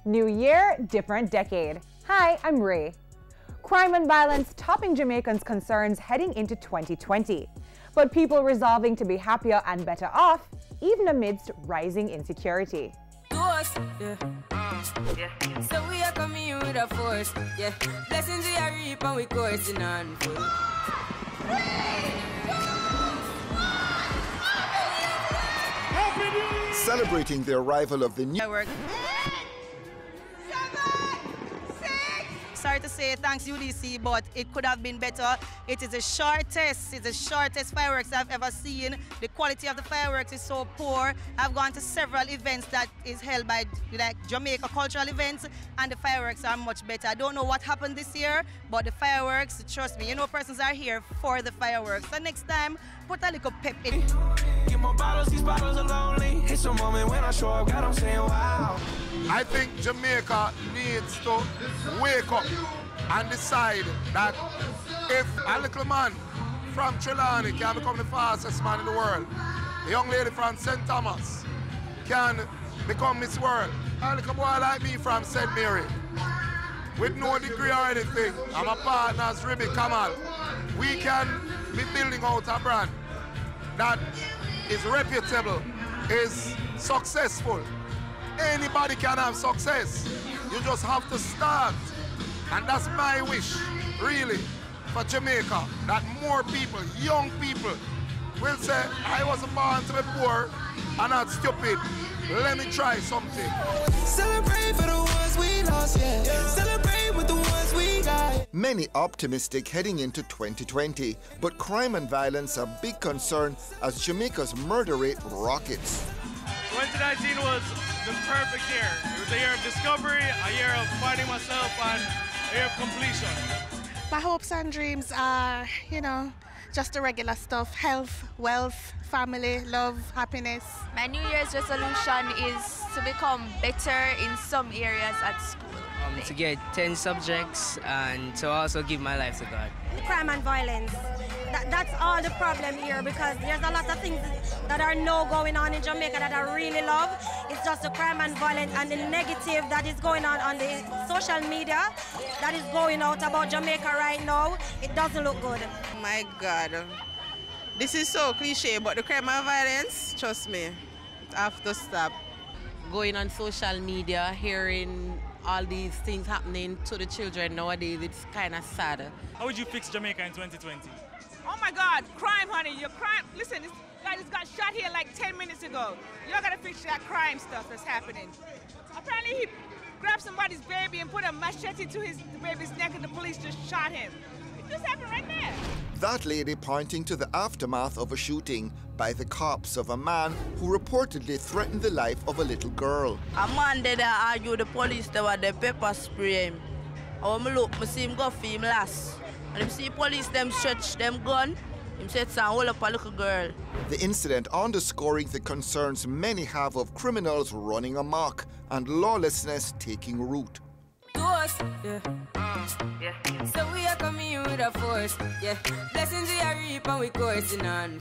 New year, different decade. Hi, I'm Rae. Crime and violence topping Jamaicans' concerns heading into 2020. But people resolving to be happier and better off, even amidst rising insecurity. So we are coming with a force, yeah. Blessings we are reap and we coursing on full. Celebrating the arrival of the new Sorry to say thanks UDC, but it could have been better. It is the shortest fireworks I've ever seen. The quality of the fireworks is so poor. I've gone to several events that is held by like Jamaica cultural events, and the fireworks are much better. I don't know what happened this year, but the fireworks, trust me, you know persons are here for the fireworks. So next time, put a little pep in. Get my bottles, these bottles are lonely. It's a moment when I show up, God, I'm saying wow. I think Jamaica needs to wake up and decide that if a little man from Trelawney can become the fastest man in the world, a young lady from St. Thomas can become Miss World, a little boy like me from St. Mary, with no degree or anything, and my partners, Ribbiz, Kamal, we can be building out a brand that is reputable, is successful. Anybody can have success. You just have to start. And that's my wish, really, for Jamaica, that more people, young people, will say, I wasn't born to be poor and not stupid. Let me try something. Celebrate for the ones we lost, yeah. Celebrate with the ones we got. Many optimistic heading into 2020, but crime and violence are a big concern as Jamaica's murder rate rockets. 2019 was the perfect year. It was a year of discovery, a year of finding myself, and a year of completion. My hopes and dreams are, just the regular stuff: health, wealth, family, love, happiness. My New Year's resolution is to become better in some areas at school. To get 10 subjects and to also give my life to God. Crime and violence. That's all the problem here, because there's a lot of things that are now going on in Jamaica that I really love. It's just the crime and violence and the negative that is going on the social media that is going out about Jamaica right now. It doesn't look good. My God. This is so cliche, but the crime and violence, trust me, I have to stop. Going on social media, hearing all these things happening to the children nowadays, it's kind of sad. How would you fix Jamaica in 2020? Oh my God, crime, honey, your crime. Listen, this guy just got shot here like 10 minutes ago. Y'all gotta fix that crime stuff that's happening. Apparently he grabbed somebody's baby and put a machete to the baby's neck and the police just shot him. It just happened right there. That lady pointing to the aftermath of a shooting by the cops of a man who reportedly threatened the life of a little girl. A man there argued the police they were the pepper spray him. I look, I see him go for him last. And him see police them stretch them gun, him said son hold up a little girl. The incident underscoring the concerns many have of criminals running amok and lawlessness taking root. So we are coming with a force, yeah. Blessings we are reap and we coursing on.